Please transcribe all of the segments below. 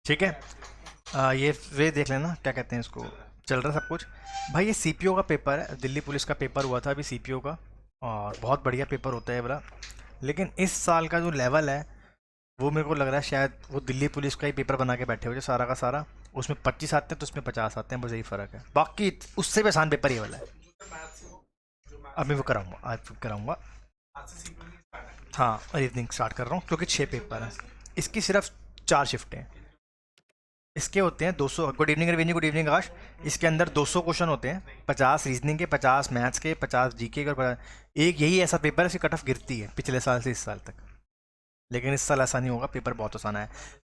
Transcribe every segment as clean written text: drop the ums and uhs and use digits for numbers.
ठीक है। ये वे देख लेना क्या कहते हैं इसको, चल रहा सब कुछ। भाई ये सीपीओ का पेपर है, दिल्ली पुलिस का पेपर हुआ था अभी सीपीओ का, और बहुत बढ़िया पेपर होता है बड़ा। लेकिन इस साल का जो लेवल है वो मेरे को लग रहा है शायद वो दिल्ली पुलिस का ही पेपर बना के बैठे हुए जो सारा का सारा, उसमें 25 आते हैं तो उसमें 50 आते हैं, बस यही फ़र्क है, बाकी उससे भी आसान पेपर ये वाला है। अब मैं वो कराऊंगा, आज फिर कराऊंगा। हाँ, रीजनिंग स्टार्ट कर रहा हूँ क्योंकि 6 पेपर हैं, इसकी सिर्फ 4 शिफ्टें हैं। इसके होते हैं 200। Good evening Ravindra, good evening Akash. इसके अंदर 200 क्वेश्चन होते हैं, 50 रीजनिंग के, 50 मैथ्स के, 50 जीके के, और एक यही ऐसा पेपर है इसकी कट ऑफ गिरती है पिछले साल से इस साल तक। लेकिन इस साल ऐसा नहीं होगा, पेपर बहुत आसान है।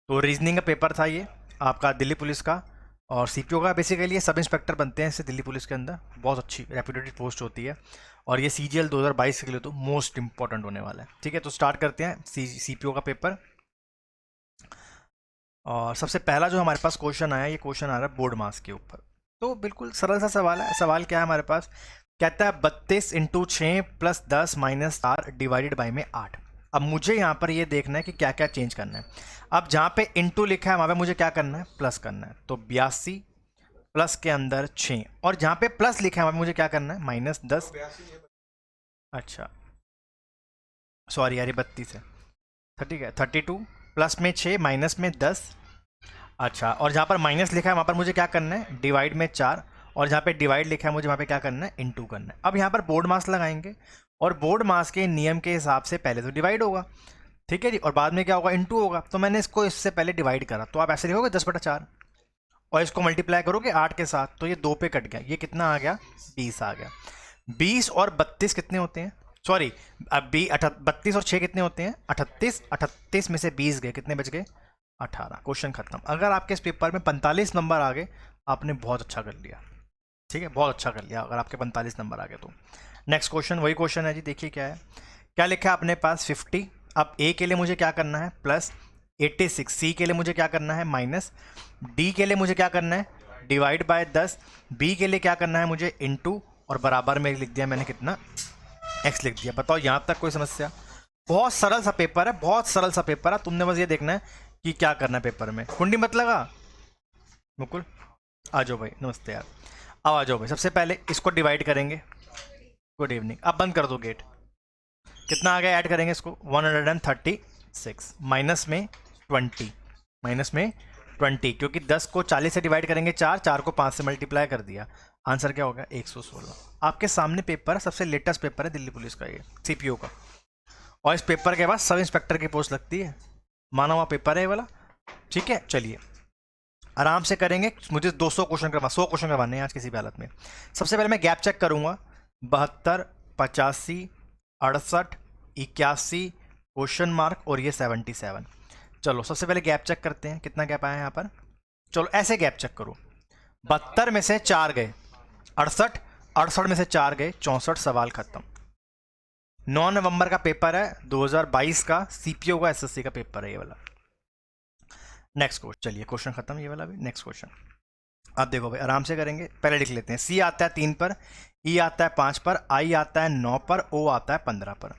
तो रीजनिंग का पेपर था ये आपका दिल्ली पुलिस का, और सीपीओ का बेसिकली ये सब इंस्पेक्टर बनते हैं इससे दिल्ली पुलिस के अंदर, बहुत अच्छी रेप्यूटेड पोस्ट होती है। और ये सीजीएल 2022 के लिए तो मोस्ट इंपॉर्टेंट होने वाला है। ठीक है, तो स्टार्ट करते हैं सीपीओ का पेपर। और सबसे पहला जो हमारे पास क्वेश्चन आया, ये क्वेश्चन आ रहा है बोर्ड मास के ऊपर। तो बिल्कुल सरल सा सवाल है। सवाल क्या है हमारे पास, कहता है 32 into 6 plus 10 minus 4 divided by में 8। अब मुझे यहाँ पर ये देखना है कि क्या क्या चेंज करना है। अब जहाँ पे इंटू लिखा है वहाँ पे मुझे क्या करना है, प्लस करना है। तो 82 प्लस के अंदर 6, और जहाँ पे प्लस लिखा है वहाँ पे मुझे क्या करना है, माइनस 10। अच्छा सॉरी यार, ये 32 है। ठीक है, 32 प्लस में 6 माइनस में 10। अच्छा, और जहाँ पर माइनस लिखा है वहाँ पर मुझे क्या करना है, डिवाइड में 4। और जहाँ पे डिवाइड लिखा है मुझे वहाँ पे क्या करना है, इनटू करना है। अब यहाँ पर बोर्ड मास लगाएंगे, और बोर्ड मास के नियम के हिसाब से पहले तो डिवाइड होगा, ठीक है जी, और बाद में क्या होगा, इनटू होगा। तो मैंने इसको इससे पहले डिवाइड करा, तो आप ऐसे लिखोगे 10/4, और इसको मल्टीप्लाई करोगे 8 के साथ, तो ये 2 पे कट गया, ये कितना आ गया, 20 आ गया। 20 और 32 कितने होते हैं, सॉरी, अब 32 और 6 कितने होते हैं, 38। 38 में से 20 गए, कितने बच गए, 18। क्वेश्चन खत्म। अगर आपके इस पेपर में 45 नंबर आ गए, आपने बहुत अच्छा कर लिया। ठीक है, बहुत अच्छा कर लिया अगर आपके 45 नंबर आ गए तो। नेक्स्ट क्वेश्चन, वही क्वेश्चन है जी, देखिए क्या है। क्या लिखा है अपने पास, 50। अब ए के लिए मुझे क्या करना है, प्लस 86। सी के लिए मुझे क्या करना है, माइनस। डी के लिए मुझे क्या करना है, डिवाइड बाय 10। बी के लिए क्या करना है मुझे, इनटू, और बराबर में लिख दिया मैंने कितना, एक्स लिख दिया। बताओ यहाँ तक कोई समस्या। बहुत सरल सा पेपर है, बहुत सरल सा पेपर है, तुमने बस ये देखना है कि क्या करना है पेपर में। कुंडी मत लगा मुकुल, आ जाओ भाई, नमस्ते यार। अब आ जाओ भाई, सबसे पहले इसको डिवाइड करेंगे। Good evening. अब बंद कर दो गेट। कितना आ गया, ऐड करेंगे इसको, 136 माइनस में 20, माइनस में 20, क्योंकि 10 को 40 से डिवाइड करेंगे 4, 4 को 5 से मल्टीप्लाई कर दिया। आंसर क्या होगा, 116। आपके सामने पेपर है, सबसे लेटेस्ट पेपर है दिल्ली पुलिस का ये, सीपीओ का। और इस पेपर के बाद सब इंस्पेक्टर की पोस्ट लगती है, माना हुआ पेपर है ये वाला। ठीक है, चलिए आराम से करेंगे। मुझे 200 क्वेश्चन करवा, 100 क्वेश्चन करवाने हैं आज किसी भी हालत में। सबसे पहले मैं गैप चेक करूंगा, 72, 85, 68, 81, क्वेश्चन मार्क, और ये 77। चलो सबसे पहले गैप चेक करते हैं, कितना गैप आया यहाँ पर। चलो ऐसे गैप चेक करो, 72 में से 4 गए 68, 68 में से 4 गए 64, सवाल खत्म। 9 नवंबर का पेपर है 2022 का, सीपीओ का, एसएससी का पेपर है ये वाला। नेक्स्ट क्वेश्चन, चलिए क्वेश्चन खत्म ये वाला भी। नेक्स्ट क्वेश्चन अब देखो भाई, आराम से करेंगे। पहले लिख लेते हैं, सी आता है 3 पर, ई आता है 5 पर, आई आता है 9 पर, ओ आता है 15 पर,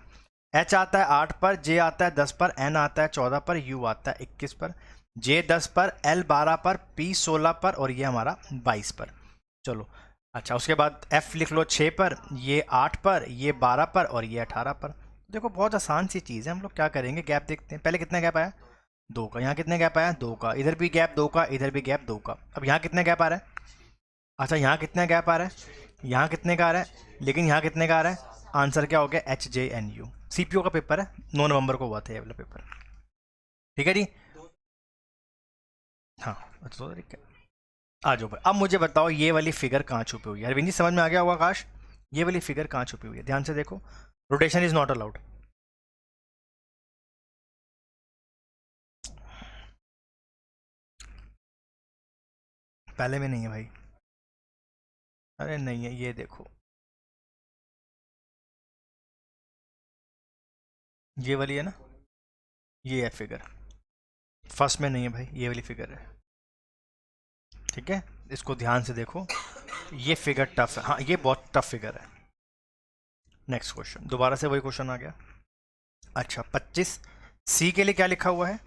एच आता है 8 पर, जे आता है 10 पर, एन आता है 14 पर, यू आता है 21 पर, जे 10 पर, एल 12 पर, पी 16 पर, और ये हमारा 22 पर। चलो अच्छा, उसके बाद एफ लिख लो 6 पर, ये 8 पर, ये 12 पर, और ये 18 पर। देखो बहुत आसान सी चीज़ है। हम लोग क्या करेंगे, गैप देखते हैं। पहले कितना गैप आया, 2 का। यहाँ कितने गैप आया, 2 का। इधर भी गैप 2 का, इधर भी गैप 2 का। अब यहाँ कितने गैप आ रहा है, अच्छा यहाँ कितने गैप आ रहा है, यहाँ कितने का आ रहा है, लेकिन यहाँ कितने का आ रहा है। आंसर क्या हो गया, HJNU। सीपीओ का पेपर है, 9 नवंबर को हुआ था ये वाला पेपर। ठीक है जी, हाँ अच्छा तो ठीक है। आ जाओ भाई, अब मुझे बताओ ये वाली फिगर कहाँ छुपी हुई है। अरविंद जी समझ में आ गया होगा काश, ये वाली फिगर कहाँ छुपी हुई है, ध्यान से देखो। Rotation is not allowed. पहले में नहीं है भाई, अरे नहीं है, ये देखो, ये वाली है ना, ये है फिगर। फर्स्ट में नहीं है भाई, ये वाली फिगर है। ठीक है, इसको ध्यान से देखो, ये फिगर टफ है, हाँ ये बहुत टफ फिगर है। नेक्स्ट क्वेश्चन, दोबारा से वही क्वेश्चन आ गया। अच्छा 25, सी के लिए क्या लिखा हुआ है,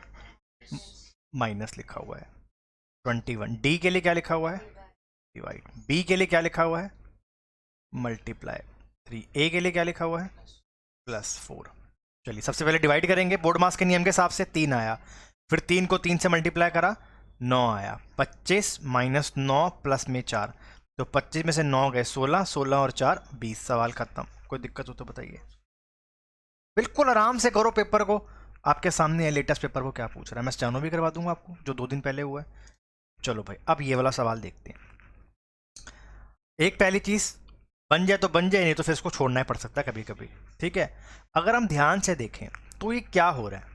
माइनस लिखा हुआ है। 21। डी के लिए क्या लिखा हुआ है? डिवाइड। बी के लिए क्या लिखा हुआ है? मल्टीप्लाई। 3। ए के लिए क्या लिखा हुआ है? +4। चलिए सबसे पहले डिवाइड करेंगे बोर्ड मास के नियम के हिसाब से। 3 आया, फिर 3 को 3 से मल्टीप्लाई करा, 9 आया। 25 - 9 प्लस में 4, तो 25 में से 9 गए 16, 16 और 4 20। सवाल खत्म। कोई दिक्कत हो तो बताइए। बिल्कुल आराम से करो पेपर को, आपके सामने है लेटेस्ट पेपर को क्या पूछ रहा है। मैं स्टेनो भी करवा दूंगा आपको, जो 2 दिन पहले हुआ है। चलो भाई अब ये वाला सवाल देखते हैं। एक पहली चीज बन जाए तो बन जाए, नहीं तो फिर इसको छोड़ना ही पड़ सकता है कभी कभी। ठीक है, अगर हम ध्यान से देखें तो ये क्या हो रहा है?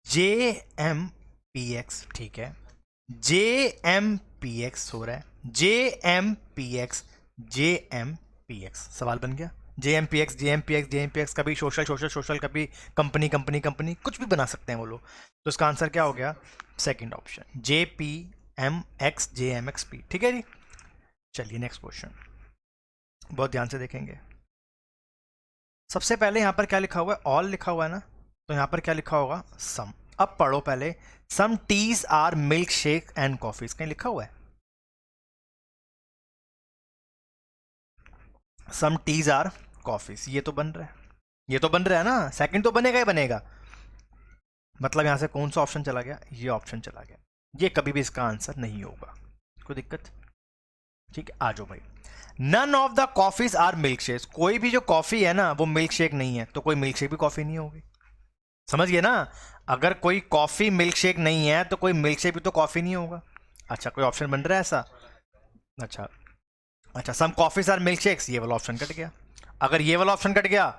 JMPX, ठीक है, JMPX हो रहा है, JMPX, JMPX। सवाल बन गया। JMPX, JMPX, JMPX, कभी सोशल सोशल सोशल, कभी कंपनी कंपनी कंपनी, कुछ भी बना सकते हैं वो लोग। तो इसका आंसर क्या हो गया? Second option, JPMX, JMXP। ठीक है जी। चलिए नेक्स्ट क्वेश्चन, बहुत ध्यान से देखेंगे। सबसे पहले यहां पर क्या लिखा हुआ है? ऑल लिखा हुआ है ना, तो यहां पर क्या लिखा होगा? सम। अब पढ़ो पहले, some teas are milk shake and coffees, कहीं लिखा हुआ है? सम टीज आर कॉफीज, ये तो बन रहा है, ये तो बन रहा है ना। सेकंड तो बनेगा ही बनेगा। मतलब यहां से कौन सा ऑप्शन चला गया? ये ऑप्शन चला गया। ये कभी भी इसका आंसर नहीं होगा। कोई दिक्कत? ठीक है, आ जाओ भाई। None of the coffees are milk shake, कोई भी जो कॉफी है ना वो मिल्क शेक नहीं है, तो कोई मिल्क शेक भी कॉफी नहीं होगी। समझ गए ना? अगर कोई कॉफी मिल्क शेक नहीं है तो कोई मिल्क शेक भी तो कॉफी नहीं होगा। अच्छा, कोई ऑप्शन बन रहा है ऐसा? अच्छा अच्छा, सम कॉफीज आर मिल्क शेक्स, ये वाला ऑप्शन कट गया। अगर ये वाला ऑप्शन कट गया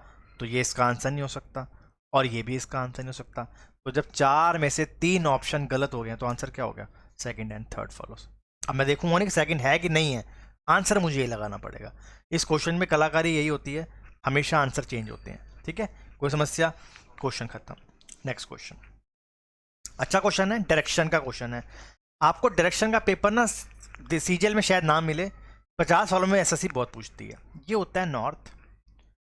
तो ये इसका आंसर नहीं हो सकता, और ये भी इसका आंसर नहीं हो सकता। तो जब 4 में से 3 ऑप्शन गलत हो गए तो आंसर क्या हो गया? Second and third follows. अब मैं देखूंगा नहीं कि सेकंड है कि नहीं है, आंसर मुझे ये लगाना पड़ेगा। इस क्वेश्चन में कलाकारी यही होती है, हमेशा आंसर चेंज होते हैं। ठीक है, कोई समस्या? क्वेश्चन खत्म। नेक्स्ट क्वेश्चन, अच्छा क्वेश्चन है, डायरेक्शन का क्वेश्चन है। आपको डायरेक्शन का पेपर ना सीजीएल में शायद ना मिले, 50 सालों में एसएससी बहुत पूछती है। ये होता है नॉर्थ,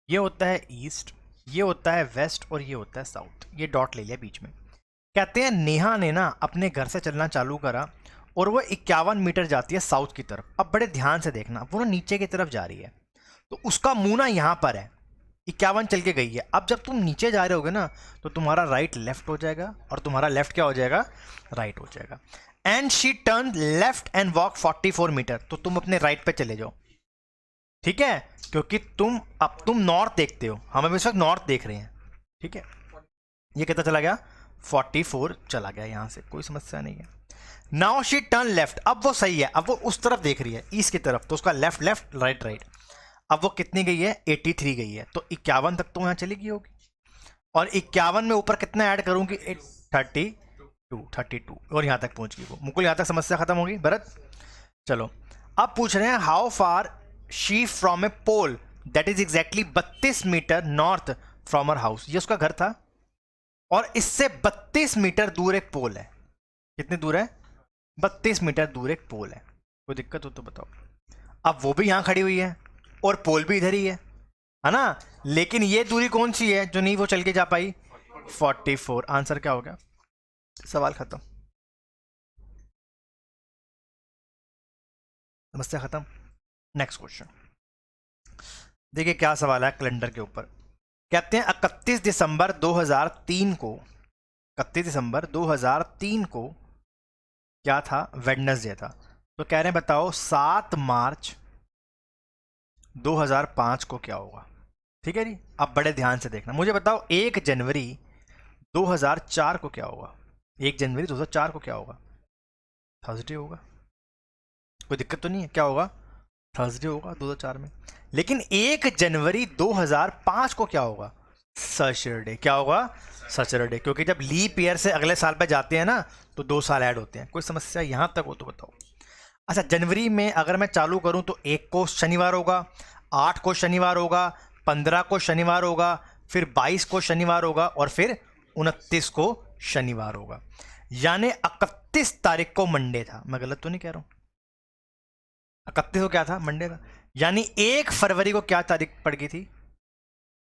ये होता है ईस्ट, ये होता है वेस्ट, और ये होता है साउथ। ये डॉट ले लिया बीच में। कहते हैं नेहा ने ना अपने घर से चलना चालू करा और वो 51 मीटर जाती है साउथ की तरफ। अब बड़े ध्यान से देखना, वो ना नीचे की तरफ जा रही है, तो उसका मुंह ना यहां पर है, 51 चल के गई है। अब जब तुम नीचे जा रहे होगे ना तो तुम्हारा राइट लेफ्ट हो जाएगा, और तुम्हारा लेफ्ट क्या हो जाएगा? राइट हो जाएगा। And she turn left and walk 44 metre, तो तुम अपने राइट पे चले जाओ। ठीक है, क्योंकि तुम नॉर्थ देखते हो, हम अभी इस वक्त नॉर्थ देख रहे हैं। ठीक है, ये कितना चला गया? 44 चला गया यहां से, कोई समस्या नहीं है। नाउ शी टर्न लेफ्ट, अब वो सही है, अब वो उस तरफ देख रही है, ईस्ट की तरफ, तो उसका लेफ्ट लेफ्ट, राइट राइट। अब वो कितनी गई है? 83 गई है, तो 51 तक तो यहां चली गई होगी। और 51 में ऊपर कितना ऐड करूंगी? 32, और यहां तक पहुंच गई वो। मुकुल, यहां तक समस्या खत्म होगी। भरत, चलो अब पूछ रहे हैं how far she from a pole that is exactly 32 metre north from her house. ये उसका घर था, और इससे 32 मीटर दूर एक पोल है। कितनी दूर है? 32 मीटर दूर एक पोल है। कोई दिक्कत हो तो बताओ। अब वो भी यहां खड़ी हुई है और पोल भी इधर ही है ना, लेकिन ये दूरी कौन सी है जो नहीं वो चल के जा पाई? 44। आंसर क्या हो गया? सवाल खत्म, समस्या खत्म। नेक्स्ट क्वेश्चन देखिए क्या सवाल है कैलेंडर के ऊपर। कहते हैं 31 दिसंबर 2003 को, 31 दिसंबर 2003 को क्या था? वेडनेसडे था। तो कह रहे हैं बताओ 7 मार्च 2005 को क्या होगा? ठीक है जी, अब बड़े ध्यान से देखना। मुझे बताओ 1 जनवरी 2004 को क्या होगा? 1 जनवरी 2004 को क्या होगा? थर्सडे होगा। कोई दिक्कत तो नहीं है? क्या होगा? थर्सडे होगा 2004 में। लेकिन 1 जनवरी 2005 को क्या होगा? सैटरडे। क्या होगा? सैटरडे, क्योंकि जब लीप ईयर से अगले साल पे जाते हैं ना तो 2 साल ऐड होते हैं। कोई समस्या यहां तक हो तो बताओ। अच्छा, जनवरी में अगर मैं चालू करूं तो 1 को शनिवार होगा, 8 को शनिवार होगा, 15 को शनिवार होगा, फिर 22 को शनिवार होगा, और फिर 29 को शनिवार होगा। यानी 31 तारीख को मंडे था। मैं गलत तो नहीं कह रहा हूं? 31 को क्या था? मंडे था। यानी 1 फरवरी को क्या तारीख पड़ गई थी?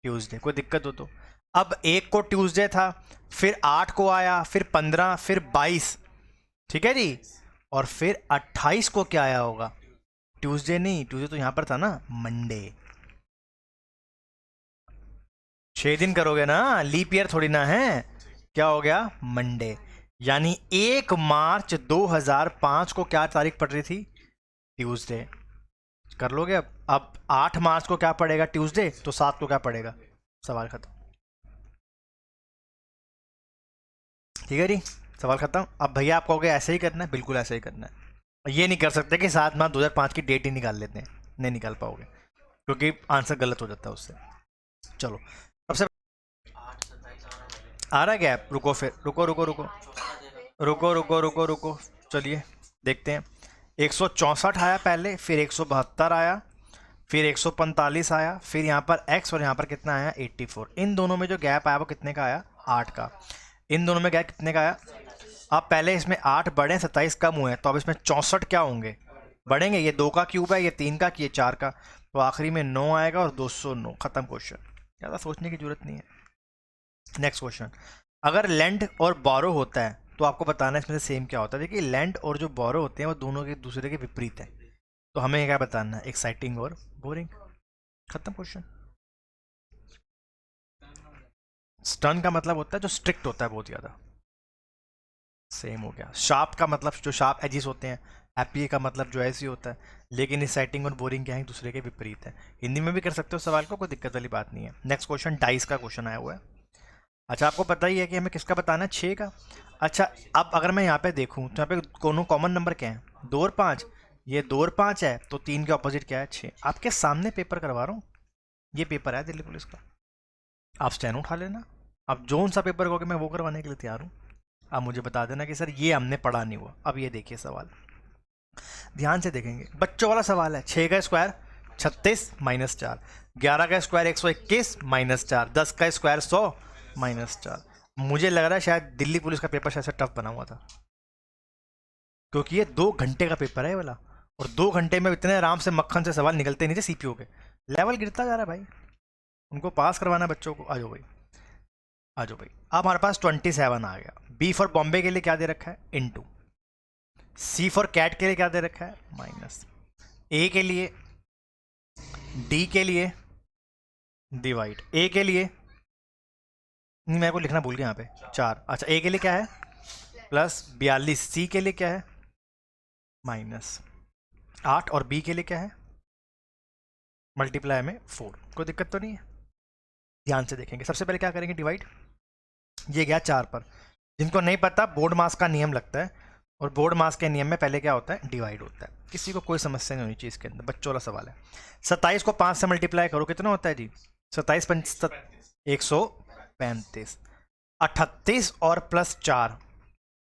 ट्यूसडे। कोई दिक्कत हो तो? अब 1 को ट्यूसडे था, फिर 8 को आया, फिर 15, फिर 22, ठीक है जी। और फिर 28 को क्या आया होगा? ट्यूसडे नहीं, ट्यूसडे तो यहां पर था ना, मंडे। 6 दिन करोगे ना, लीप ईयर थोड़ी ना है। क्या हो गया? मंडे। यानी 1 मार्च 2005 को क्या तारीख पड़ रही थी? ट्यूसडे। कर लोगे अब 8 मार्च को क्या पड़ेगा? ट्यूसडे। तो 7 को क्या पड़ेगा? सवाल खत्म। ठीक है जी, सवाल खत्म। अब भैया आप कहोगे ऐसे ही करना है, बिल्कुल ऐसे ही करना है। ये नहीं कर सकते कि 7 मार्च 2005 की डेट ही निकाल लेते हैं, नहीं निकाल पाओगे, क्योंकि आंसर गलत हो जाता है उससे। चलो, सबसे आ रहा है गैप? रुको फिर, रुको रुको रुको रुको रुको रुको रुको, चलिए देखते हैं। 164 आया पहले, फिर 172 आया, फिर 145 आया, फिर यहाँ पर x और यहाँ पर कितना आया? 84। इन दोनों में जो गैप आया वो कितने का आया? 8 का। इन दोनों में गैप कितने का आया? अब पहले इसमें 8 बढ़े, 27 कम हुए, तो अब इसमें 64 क्या होंगे? बढ़ेंगे। ये 2 का क्यूब है, ये 3 का, ये 4 का, तो आखिरी में 9 आएगा और 209। खत्म क्वेश्चन, ज़्यादा सोचने की जरूरत नहीं है। Next question. अगर लेंड और बोरो होता है तो आपको बताना है इसमें से सेम क्या होता है। देखिए, लेंड और जो बोरो होते हैं वो दोनों के दूसरे के विपरीत है, तो हमें क्या बताना है? एक्साइटिंग और बोरिंग। खत्म क्वेश्चन। स्टन का मतलब होता है जो स्ट्रिक्ट होता है बहुत ज़्यादा। सेम हो गया। शार्प का मतलब जो शार्प एजिस होते हैं। हैप्पी का मतलब जो ऐसी होता है। लेकिन एक्साइटिंग और बोरिंग क्या है? दूसरे के विपरीत है। हिंदी में भी कर सकते हो सवाल को, कोई दिक्कत वाली बात नहीं है। नेक्स्ट क्वेश्चन, डाइस का क्वेश्चन आया हुआ है। अच्छा, आपको पता ही है कि हमें किसका बताना है? 6 का। अच्छा, अब अगर मैं यहाँ पे देखूँ तो यहाँ पे दोनों कॉमन नंबर क्या है? 2 और 5। ये 2 और 5 है, तो 3 के ऑपोजिट क्या है? 6। आपके सामने पेपर करवा रहा हूँ, ये पेपर है दिल्ली पुलिस का, आप स्टैन उठा लेना। आप जोन सा पेपर कहोगे मैं वो करवाने के लिए तैयार हूँ। आप मुझे बता देना कि सर ये हमने पढ़ा नहीं हुआ। अब ये देखिए सवाल, ध्यान से देखेंगे, बच्चों वाला सवाल है। 6 का स्क्वायर 36 माइनस 4, 11 का स्क्वायर 121 माइनस 4, 10 का स्क्वायर 100 माइनस 4। मुझे लग रहा है शायद दिल्ली पुलिस का पेपर शायद से टफ बना हुआ था, क्योंकि ये 2 घंटे का पेपर है ये वाला, और 2 घंटे में इतने आराम से मक्खन से सवाल निकलते नहीं थे। सीपीओ के लेवल गिरता जा रहा है भाई, उनको पास करवाना है बच्चों को। आ जाओ भाई, आ जाओ भाई। अब हमारे पास 27 आ गया। बी फॉर बॉम्बे के लिए क्या दे रखा है? इनटू। सी फॉर कैट के लिए क्या दे रखा है? माइनस। ए के लिए, डी के लिए डिवाइड, ए के लिए नहीं, मेरे को लिखना भूल गया यहाँ पे 4। अच्छा, ए के लिए क्या है? प्लस 42। सी के लिए क्या है? माइनस 8। और बी के लिए क्या है? मल्टीप्लाई में 4। कोई दिक्कत तो नहीं है? ध्यान से देखेंगे। सबसे पहले क्या करेंगे? डिवाइड। ये गया 4 पर। जिनको नहीं पता, बोर्ड मास का नियम लगता है, और बोर्ड मास के नियम में पहले क्या होता है? डिवाइड होता है। किसी को कोई समस्या नहीं होनी चाहिए इसके अंदर, बच्चों वाला सवाल है। 27 को 5 से मल्टीप्लाई करो, कितना होता है जी? 27 पंच 135। 38 और प्लस 4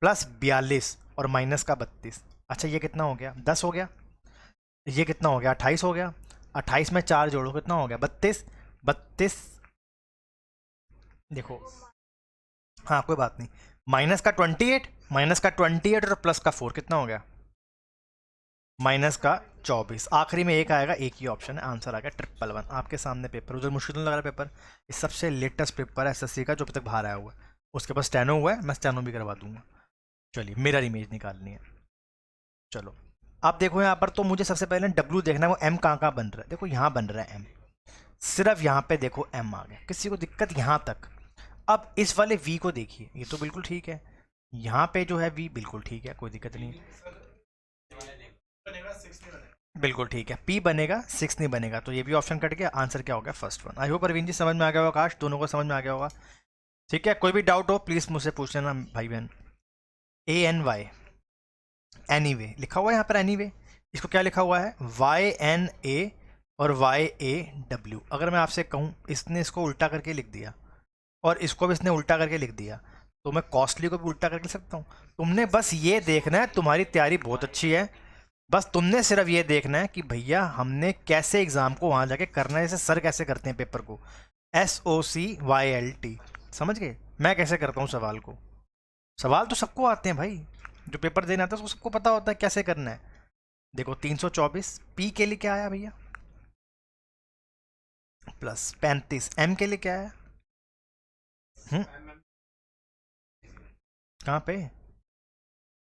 प्लस 42 और माइनस का 32। अच्छा, ये कितना हो गया? 10 हो गया। ये कितना हो गया? 28 हो गया। 28 में 4 जोड़ो, कितना हो गया? 32। 32, देखो, हाँ कोई बात नहीं। माइनस का 28, माइनस का 28 और प्लस का 4, कितना हो गया? माइनस का 24। आखिरी में एक आएगा, एक ही ऑप्शन है, आंसर आ गया 111। आपके सामने पेपर, उधर मुश्किल नहीं लग रहा पेपर, ये सबसे लेटेस्ट पेपर है एसएससी का जो अभी तक बाहर आया हुआ है। उसके पास स्टेनो हुआ है, मैं स्टेनो भी करवा दूंगा। चलिए, मिरर इमेज निकालनी है। चलो, आप देखो यहाँ पर, तो मुझे सबसे पहले डब्ल्यू देखना है, वो एम कहाँ कहाँ बन रहा है। देखो यहाँ बन रहा है एम, सिर्फ यहाँ पे देखो एम आ गया, किसी को दिक्कत यहाँ तक? अब इस वाले वी को देखिए, ये तो बिल्कुल ठीक है। यहाँ पे जो है वी बिल्कुल ठीक है, कोई दिक्कत नहीं है, बिल्कुल ठीक है। पी बनेगा, 6 नहीं बनेगा, तो ये भी ऑप्शन कट गया। आंसर क्या हो गया? First one. I hope Arvind ji समझ में आ गया होगा, काश दोनों को समझ में आ गया होगा। ठीक है, कोई भी डाउट हो प्लीज़ मुझसे पूछ लेना भाई बहन। A N Y, any way लिखा हुआ है यहाँ पर, एनी वे। इसको क्या लिखा हुआ है? वाई एन ए और वाई ए डब्ल्यू। अगर मैं आपसे कहूँ, इसने इसको उल्टा करके लिख दिया और इसको भी इसने उल्टा करके लिख दिया, तो मैं कॉस्टली को भी उल्टा करके लिख सकता हूँ। तुमने बस ये देखना है, तुम्हारी तैयारी बहुत अच्छी है, बस तुमने सिर्फ ये देखना है कि भैया हमने कैसे एग्जाम को वहां जाके करना है, जैसे सर कैसे करते हैं पेपर को, SOCYLT। समझ गए मैं कैसे करता हूँ सवाल को? सवाल तो सबको आते हैं भाई, जो पेपर देना आता है उसको सबको पता होता है कैसे करना है। देखो, 324 पी के लिए क्या आया भैया? प्लस 35 एम के लिए क्या है? कहाँ पे?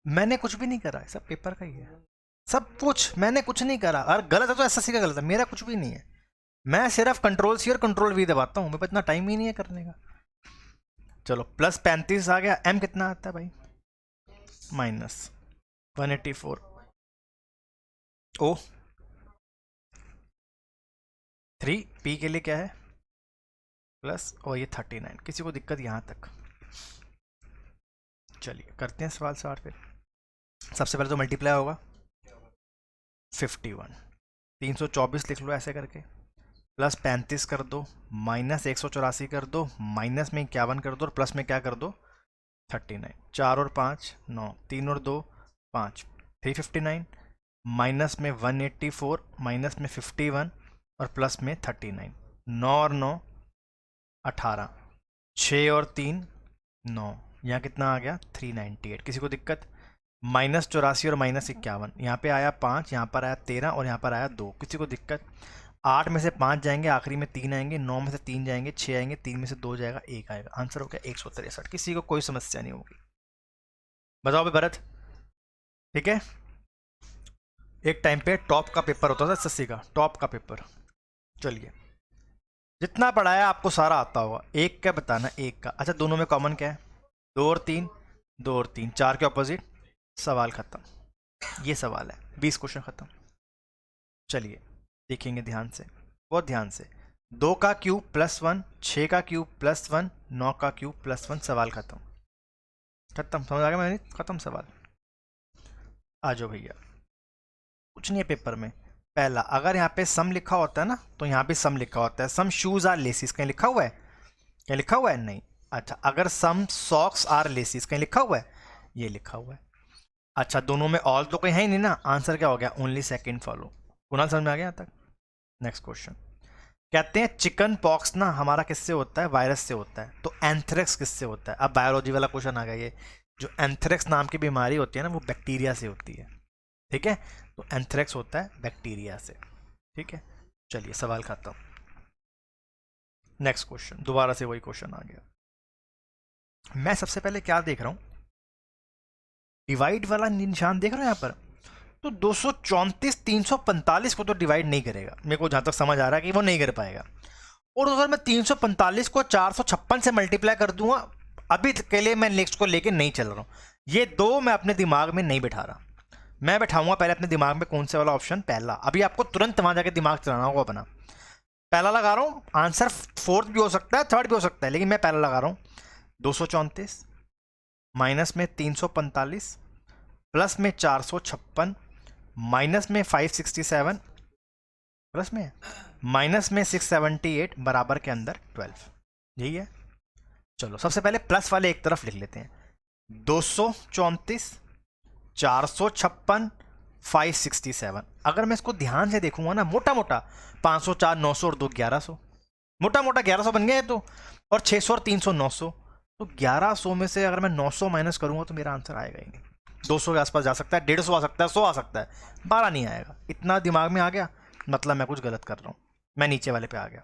मैंने कुछ भी नहीं करा है, सब पेपर का ही है, सब कुछ मैंने कुछ नहीं करा। और गलत है तो एसएससी का गलत है, मेरा कुछ भी नहीं है। मैं सिर्फ कंट्रोल सी और कंट्रोल वी दबाता हूँ, मेरे पास इतना टाइम ही नहीं है करने का। चलो प्लस 35 आ गया, एम कितना आता है भाई, माइनस 184। ओ 3 पी के लिए क्या है प्लस, और ये 39। किसी को दिक्कत यहाँ तक? चलिए करते हैं सवाल सवाल फिर। सबसे पहले तो मल्टीप्लाई होगा 51, 324 लिख लो ऐसे करके, प्लस 35 कर दो, माइनस 184 कर दो, माइनस में 51 कर दो, और प्लस में क्या कर दो 39। 4 और 5 9, 3 और 2 5, 359, माइनस में 184, माइनस में 51 और प्लस में 39। 9 और 9 18, 6 और 3 9, यहाँ कितना आ गया 398। किसी को दिक्कत? माइनस 84 और माइनस 51, यहाँ पे आया 5, यहाँ पर आया 13 और यहाँ पर आया 2। किसी को दिक्कत? 8 में से 5 जाएंगे, आखिरी में 3 आएंगे, 9 में से 3 जाएंगे, 6 आएंगे, 3 में से 2 जाएगा, 1 आएगा। आंसर हो गया 163। किसी को कोई समस्या नहीं होगी। बताओ भाई भरत, ठीक है। एक टाइम पे टॉप का पेपर होता था एसएससी का, टॉप का पेपर। चलिए जितना पढ़ाया आपको सारा आता होगा, एक का बताना, एक का। अच्छा दोनों में कॉमन क्या है? 2 और 3, 2 और 3, 4 के ऑपोजिट। सवाल खत्म, ये सवाल है, 20 क्वेश्चन खत्म। चलिए देखेंगे ध्यान से, बहुत ध्यान से। 2 का क्यूब प्लस 1, 6 का क्यूब प्लस 1, 9 का क्यूब प्लस 1। सवाल खत्म, खत्म, समझ आ गया मैंने, खत्म सवाल। आ जाओ भैया, कुछ नहीं है पेपर में। पहला, अगर यहाँ पे सम लिखा होता है ना, तो यहाँ पे सम लिखा होता है, सम शूज आर लेसिस, कहीं लिखा हुआ है? क्या लिखा हुआ है? नहीं। अच्छा, अगर सम सॉक्स आर लेसिस, कहीं लिखा हुआ है? ये लिखा हुआ है। अच्छा, दोनों में ऑल तो कहीं है ही नहीं ना, आंसर क्या हो गया? Only second follow. कुणाल समझ में आ गया यहाँ तक? Next question. कहते हैं चिकन पॉक्स ना हमारा किससे होता है? वायरस से होता है। तो एंथ्रेक्स किससे होता है? अब बायोलॉजी वाला क्वेश्चन आ गया ये। जो एंथ्रेक्स नाम की बीमारी होती है ना, वो बैक्टीरिया से होती है, ठीक है। तो एंथ्रेक्स होता है बैक्टीरिया से, ठीक है। चलिए सवाल खत्म। नेक्स्ट क्वेश्चन, दोबारा से वही क्वेश्चन आ गया। मैं सबसे पहले क्या देख रहा हूं, डिवाइड वाला निशान देख रहा हूं यहां पर। तो 234 345 को तो डिवाइड नहीं करेगा, मेरे को जहां तक समझ आ रहा है कि वो नहीं कर पाएगा। और अगर मैं 345 को 456 से मल्टीप्लाई कर दूंगा, अभी के लिए मैं नेक्स्ट को लेके नहीं चल रहा हूं। ये दो मैं अपने दिमाग में नहीं बैठा रहा। मैं बैठाऊंगा पहले अपने दिमाग में कौन से वाला ऑप्शन, पहला। अभी आपको तुरंत वहां जाके दिमाग चलाना होगा अपना। पहला लगा रहा हूं, आंसर फोर्थ भी हो सकता है, थर्ड भी हो सकता है, लेकिन मैं पहला लगा रहा हूं। 234 माइनस में 345 प्लस में 456 माइनस में 567 प्लस में माइनस में 678 बराबर के अंदर 12। यही है। चलो सबसे पहले प्लस वाले एक तरफ लिख लेते हैं। 234 456 567। अगर मैं इसको ध्यान से देखूंगा ना, मोटा मोटा 504 900 और 2 1100, मोटा मोटा 1100 बन गया है तो। और 600 और 300 900। तो 1100 में से अगर मैं 900 माइनस करूंगा तो मेरा आंसर आएगा ही नहीं। 200 के आसपास जा सकता है, 150 आ सकता है, 100 आ सकता है, 12 नहीं आएगा। इतना दिमाग में आ गया, मतलब मैं कुछ गलत कर रहा हूं। मैं नीचे वाले पे आ गया।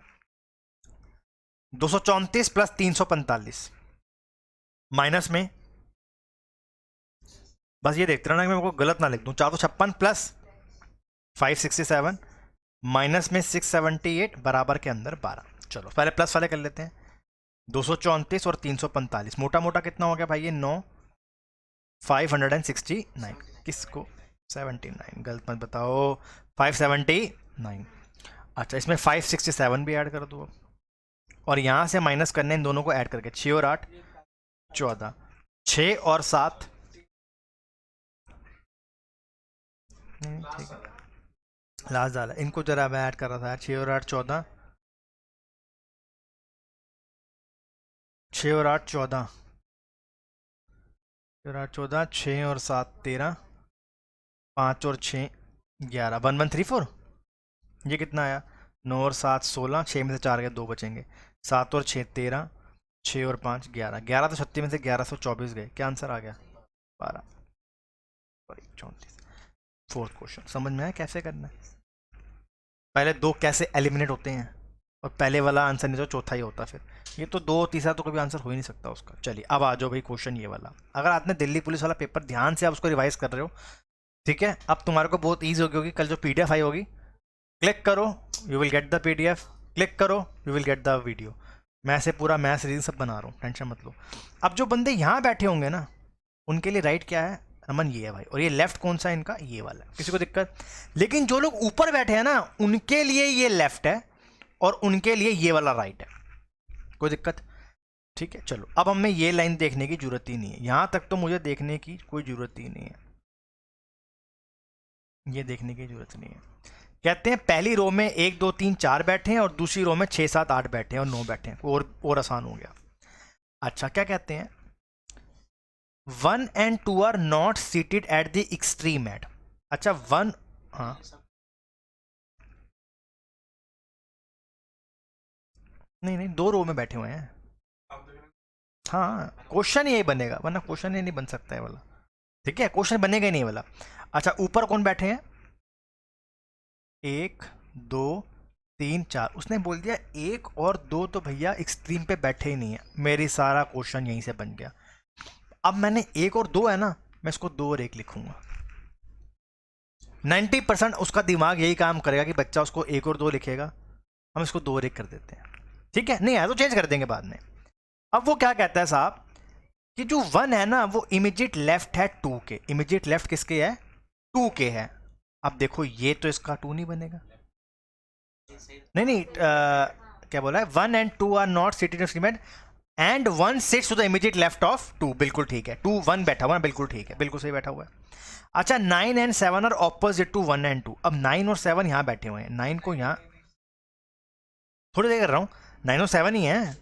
234 प्लस 345 माइनस में, बस ये देखते रहना कि मैं को गलत ना लिख दूं। 456 प्लस 567 माइनस में 678 बराबर के अंदर 12। चलो पहले प्लस वाले कर लेते हैं। 234 और 345 मोटा मोटा कितना हो गया भाई? ये 9 569। किसको 79? गलत मत बताओ, 579। अच्छा इसमें 567 भी ऐड कर दो, और यहां से माइनस करने इन दोनों को ऐड करके 6 और 8 14, 6 और 7, ठीक है लास्ट डाला इनको, जरा मैं ऐड कर रहा था। 6 और 8 14, 6 और 8 14, 14, 6 और 7 13, 5 और 6 11, 1134। ये कितना आया? 9 और 7 16, 6 में से 4 गए, 2 बचेंगे। 7 और 6 13, 6 और 5 11, 11 तो 36 में से 1124 गए। क्या आंसर आ गया? 12 और 34। फोर्थ क्वेश्चन समझ में आया कैसे करना है? पहले दो कैसे एलिमिनेट होते हैं, और पहले वाला आंसर नहीं तो चौथा ही होता फिर। ये तो दो तीसरा तो कभी आंसर हो ही नहीं सकता उसका। चलिए अब आ जाओ भाई क्वेश्चन ये वाला। अगर आपने दिल्ली पुलिस वाला पेपर ध्यान से आप उसको रिवाइज कर रहे हो, ठीक है, अब तुम्हारे को बहुत ईजी होगी। कल जो PDF आई होगी, क्लिक करो, you will get the PDF, click करो, you will get the video. मैं ऐसे पूरा मैथ्स रीजन सब बना रहा हूँ, टेंशन मत लो। अब जो बंदे यहाँ बैठे होंगे ना, उनके लिए राइट क्या है रमन, ये है भाई। और ये लेफ्ट कौन सा है इनका, ये वाला है। किसी को दिक्कत? लेकिन जो लोग ऊपर बैठे हैं ना, उनके लिए ये लेफ्ट है और उनके लिए ये वाला राइट है। कोई दिक्कत? ठीक है, चलो अब हमें ये लाइन देखने की जरूरत ही नहीं है। यहां तक तो मुझे देखने की कोई जरूरत ही नहीं है, ये देखने की जरूरत नहीं है। कहते हैं पहली रो में 1 2 3 4 बैठे हैं और दूसरी रो में 6 7 8 बैठे हैं और 9 बैठे हैं। और आसान हो गया। अच्छा क्या कहते हैं, 1 and 2 are not seated at the extreme at. अच्छा 1, हाँ नहीं नहीं, 2 रो में बैठे हुए हैं। हाँ क्वेश्चन यही बनेगा, वरना क्वेश्चन ये नहीं बन सकता है वाला। ठीक है, क्वेश्चन बनेगा ही नहीं वाला। अच्छा ऊपर कौन बैठे हैं, 1 2 3 4। उसने बोल दिया 1 और 2 तो भैया एक्सट्रीम पे बैठे ही नहीं है। मेरी सारा क्वेश्चन यहीं से बन गया। अब मैंने 1 और 2 है ना, मैं इसको 2 और 1 लिखूंगा। 90% उसका दिमाग यही काम करेगा कि बच्चा उसको 1 और 2 लिखेगा, हम इसको 2 और 1 कर देते हैं। ठीक है, नहीं आया तो चेंज कर देंगे बाद में। अब वो क्या कहता है साहब कि जो 1 है ना वो इमीडिएट लेफ्ट है 2 के। इमीडिएट लेफ्ट किसके है, 2 के है। अब देखो ये तो इसका 2 नहीं बनेगा। नहीं नहीं क्या बोला है, 1 and 2 are not seated in end 1 sits to the immediate left of 2। बिल्कुल ठीक है, 2 1 बैठा हुआ है, बिल्कुल ठीक है, बिल्कुल सही बैठा हुआ है। अच्छा 9 and 7 are opposite to 1 and 2। अब 9 और 7 यहाँ बैठे हुए हैं, 9 को यहाँ थोड़ी देर कर रहा हूँ, 9 और 7 ही है,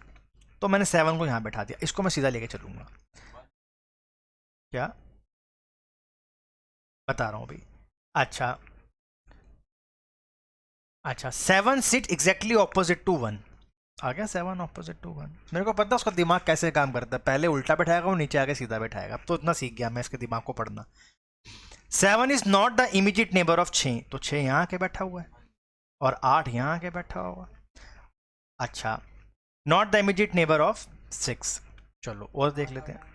तो मैंने 7 को यहाँ बैठा दिया। इसको मैं सीधा लेके चलूंगा। क्या बता रहा हूँ अभी। अच्छा अच्छा 7 सीट एग्जैक्टली ऑपोजिट टू 1 आ गया। 7 ऑपोजिट टू 1, मेरे को पता है उसका दिमाग कैसे काम करता है। पहले उल्टा बैठाएगा वो, नीचे आके सीधा बैठाएगा। अब तो इतना सीख गया मैं इसके दिमाग को पढ़ना। 7 is not the immediate neighbour of 6, तो 6 यहाँ आके बैठा हुआ है और 8 यहाँ आके बैठा हुआ। अच्छा not the immediate neighbour of 6। चलो और देख लेते हैं।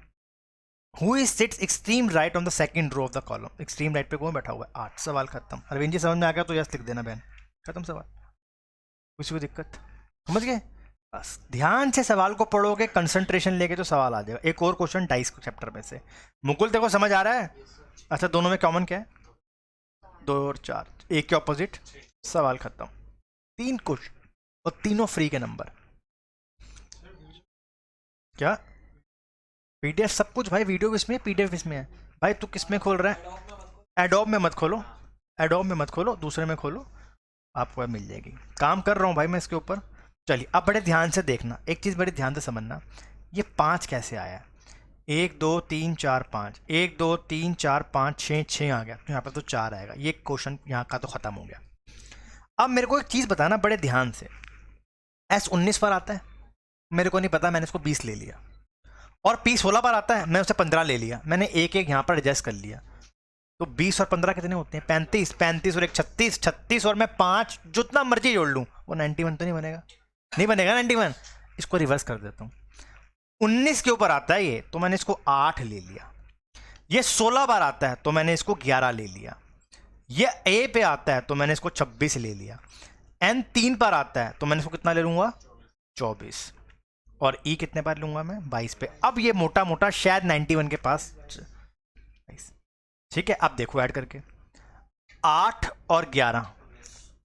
Who is sits extreme right on the second row of the column. Extreme right पे कौन बैठा हुआ है, 8। सवाल खत्म। अरविंद जी समझ में आ गया तो यस लिख देना बहन, खत्म सवाल। किसी को दिक्कत? समझ गए? बस ध्यान से सवाल को पढ़ोगे, कंसंट्रेशन लेके तो सवाल आ जाएगा। एक और क्वेश्चन डाइस चैप्टर में से। मुकुल देखो समझ आ रहा है? अच्छा दोनों में कॉमन क्या है, 2 और 4, 1 के ऑपोजिट। सवाल खत्म। 3 क्वेश्चन और तीनों फ्री के नंबर। क्या PDF सब कुछ भाई, वीडियो किसमें, PDF किसमें है भाई? तू किसमें खोल रहा है? एडोब में मत खोलो, एडोब में मत खोलो, दूसरे में खोलो, आपको मिल जाएगी। काम कर रहा हूँ भाई मैं इसके ऊपर। चलिए अब बड़े ध्यान से देखना, एक चीज़ बड़े ध्यान से समझना। ये 5 कैसे आया, 1 2 3 4 5, 1 2 3 4 5 6 आ गया, तो यहाँ पर तो 4 आएगा। ये क्वेश्चन यहाँ का तो ख़त्म हो गया। अब मेरे को एक चीज़ बताना बड़े ध्यान से, S 19 पर आता है, मेरे को नहीं पता, मैंने इसको 20 ले लिया। और P 16 पर आता है, मैं उसे 15 ले लिया। मैंने एक एक यहाँ पर एडजस्ट कर लिया। तो 20 और 15 कितने होते हैं, 35। 35 और एक 36, 36 और मैं 5 जितना मर्जी जोड़ लूँ, वो 91 तो नहीं बनेगा, नहीं बनेगा 91। इसको रिवर्स कर देता हूँ। 19 के ऊपर आता है ये, तो मैंने इसको 8 ले लिया। ये 16 बार आता है तो मैंने इसको 11 ले लिया। ये A पे आता है तो मैंने इसको 26 ले लिया। N 3 पर आता है तो मैंने इसको कितना ले लूंगा, 24। और E कितने बार लूंगा मैं, 22 पे। अब ये मोटा मोटा शायद 91 के पास। ठीक है अब देखो ऐड करके, 8 और 11,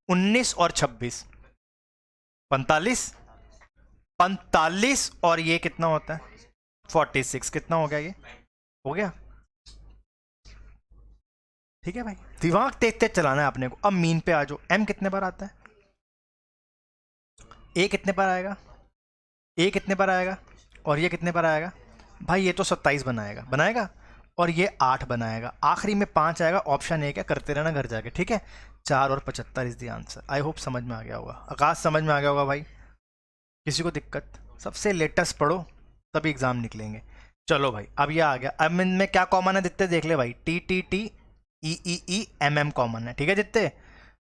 19 और 26, 45। 45 और ये कितना होता है, 46। कितना हो गया, ये हो गया। ठीक है भाई, दिमाग तेज तेज चलाना है अपने को। अब मीन पे आ जाओ। M कितने बार आता है, A कितने पर आएगा, A कितने पर आएगा, और ये कितने पर आएगा भाई, ये तो 27 बनाएगा, बनाएगा। और ये 8 बनाएगा, आखिरी में 5 आएगा। ऑप्शन A क्या, करते रहना घर जाके। ठीक है, 4 और 75 is the answer. I hope समझ में आ गया होगा। आकाश समझ में आ गया होगा भाई? किसी को दिक्कत? सबसे लेटेस्ट पढ़ो तभी एग्जाम निकलेंगे। चलो भाई अब ये आ गया। अब इनमें क्या कॉमन है दिखते देख ले भाई, TTT EEE MM कॉमन है। ठीक है जितने,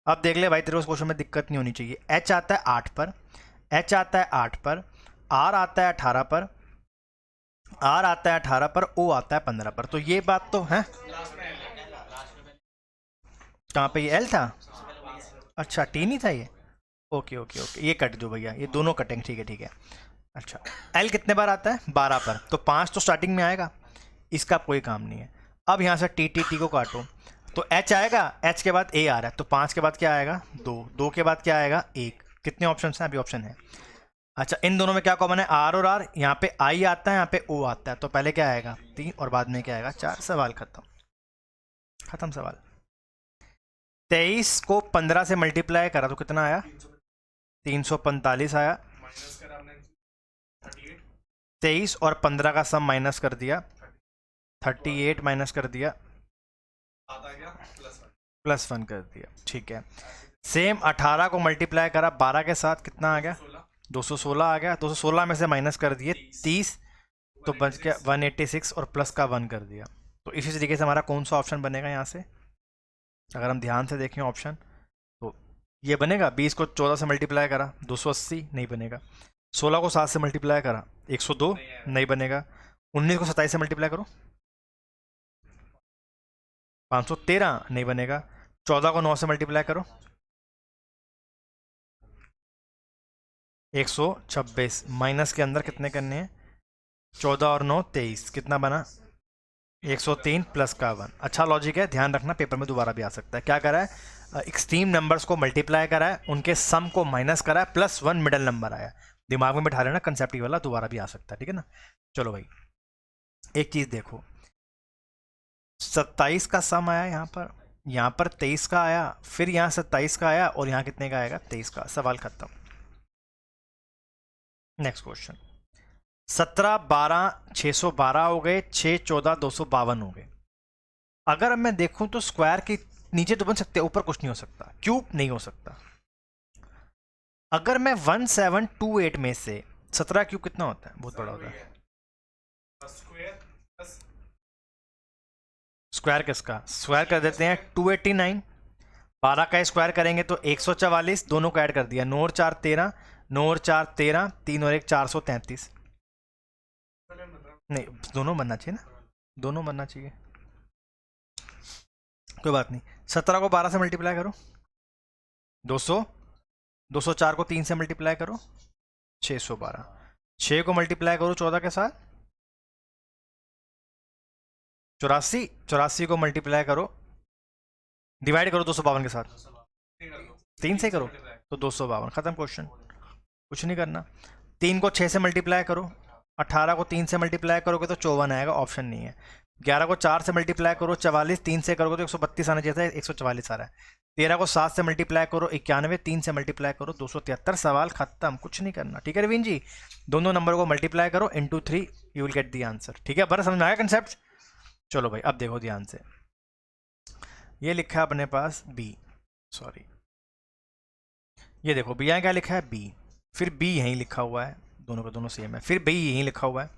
अब देख ले भाई, तेरे को क्वेश्चन में दिक्कत नहीं होनी चाहिए। H आता है 8 पर, एच आता है 8 पर, आर आता है 18 पर, आर आता है 18 पर, ओ आता है 15 पर। तो ये बात तो है। कहाँ पे ये एल था? अच्छा टी नहीं था ये। ओके ओके ओके, ये कट दो भैया, ये दोनों कटेंगे, ठीक है ठीक है। अच्छा, एल कितने बार आता है? 12 पर, तो 5 तो स्टार्टिंग में आएगा, इसका कोई काम नहीं है। अब यहाँ से टी टी टी को काटो, तो एच आएगा, एच के बाद ए आ रहा है, तो 5 के बाद क्या आएगा? 2, 2 के बाद क्या आएगा? 1। कितने ऑप्शन हैं? अभी ऑप्शन है। अच्छा, इन दोनों में क्या कॉमन है? आर और आर। यहाँ पे आई आता है, यहाँ पे ओ आता है, तो पहले क्या आएगा? 3 और बाद में क्या आएगा? 4। सवाल खत्म, खत्म सवाल। 23 को 15 से मल्टीप्लाई करा तो कितना आया? 345 आया। 23 और 15 का सम माइनस कर दिया, 38 माइनस कर दिया, +1 कर दिया, ठीक है। सेम 18 को मल्टीप्लाई करा 12 के साथ, कितना आ गया? 216 आ गया। 216 में से माइनस कर दिए 30, तो बच गया 186 और प्लस का 1 कर दिया। तो इसी तरीके से हमारा कौन सा ऑप्शन बनेगा यहाँ से? अगर हम ध्यान से देखें ऑप्शन, तो ये बनेगा। 20 को 14 से मल्टीप्लाई करा 280, नहीं बनेगा। 16 को 7 से मल्टीप्लाई करा 102, नहीं बनेगा। 19 को 27 से मल्टीप्लाई करो 513, नहीं बनेगा। 14 को 9 से मल्टीप्लाई करो 126, माइनस के अंदर कितने करने हैं? 14 और 9 23, कितना बना? 103 प्लस का 1। अच्छा लॉजिक है, ध्यान रखना, पेपर में दोबारा भी आ सकता है। क्या करा है? एक्सट्रीम नंबर्स को मल्टीप्लाई करा है, उनके सम को माइनस करा है, +1 मिडल नंबर आया। दिमाग में बिठा लेना, कंसेप्ट वाला दोबारा भी आ सकता है, ठीक है ना। चलो भाई, एक चीज़ देखो, 27 का सम आया यहाँ पर 23 का आया, फिर यहाँ 27 का आया, और यहाँ कितने का आएगा? 23 का। सवाल खत्म। Next question. 17 12 612 हो गए, 6 14 252 हो गए। अगर मैं देखूं तो स्क्वायर के नीचे तो बन सकते हैं, ऊपर कुछ नहीं हो सकता, क्यूब नहीं हो सकता। अगर मैं 1728 में से 17 क्यूब कितना होता है? बहुत बड़ा होता है। स्क्वायर किसका? स्क्वायर कर देते हैं 289, 12 का स्क्वायर करेंगे तो 144, दोनों को ऐड कर दिया, 9 और 4 13, 9 और 4 13, 3 और 1 433। नहीं, दोनों बनना चाहिए ना, दोनों बनना चाहिए, कोई बात नहीं। 17 को 12 से मल्टीप्लाई करो 200, 204 को 3 से मल्टीप्लाई करो 612, 6 को मल्टीप्लाई करो 14 के साथ 84, 84 को मल्टीप्लाई करो, डिवाइड करो 252 के साथ, 3 से करो तो 252। खत्म क्वेश्चन, कुछ नहीं करना। 3 को 6 से मल्टीप्लाई करो, 18 को 3 से मल्टीप्लाई करोगे तो 54 आएगा, ऑप्शन नहीं है। 11 को 4 से मल्टीप्लाई करो 44, 3 से करोगे तो 132 आना चाहिए था, 144 आ रहा है। 13 को 7 से मल्टीप्लाई करो 91, 3 से मल्टीप्लाई करो 273। सवाल खत्म, कुछ नहीं करना, ठीक है रवीन जी। दोनों नंबर को मल्टीप्लाई करो into 3, you will get the answer, ठीक है। बड़ा समझ में आया कंसेप्ट? चलो भाई, अब देखो ध्यान से, ये लिखा है अपने पास बी, सॉरी, ये देखो बी यहाँ क्या लिखा है? बी, फिर बी यहीं लिखा हुआ है, दोनों का दोनों सेम है, फिर बी यहीं लिखा हुआ है।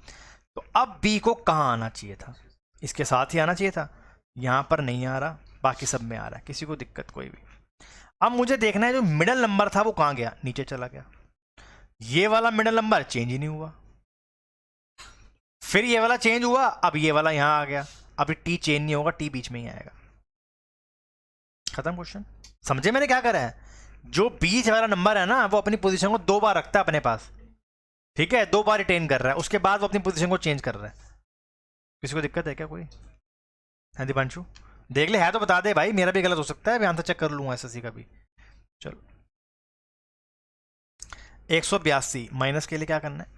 तो अब बी को कहाँ आना चाहिए था? इसके साथ ही आना चाहिए था, यहाँ पर नहीं आ रहा, बाकी सब में आ रहा है, किसी को दिक्कत कोई भी। अब मुझे देखना है जो मिडल नंबर था वो कहाँ गया? नीचे चला गया। ये वाला मिडल नंबर चेंज ही नहीं हुआ, फिर ये वाला चेंज हुआ, अब ये वाला यहाँ आ गया। अभी टी चेंज नहीं होगा, टी बीच में ही आएगा। खत्म क्वेश्चन। समझे मैंने क्या करा है? जो बीच वाला नंबर है ना, वो अपनी पोजीशन को 2 बार रखता है अपने पास, ठीक है, 2 बार रिटेन कर रहा है, उसके बाद वो अपनी पोजीशन को चेंज कर रहा है। किसी को दिक्कत है क्या कोई? हाँ दीपांशु, देख ले, है तो बता दे भाई, मेरा भी गलत हो सकता है, मैं आंसर चेक कर लूंगा एसएससी का भी। चलो, 182 माइनस के लिए क्या करना है?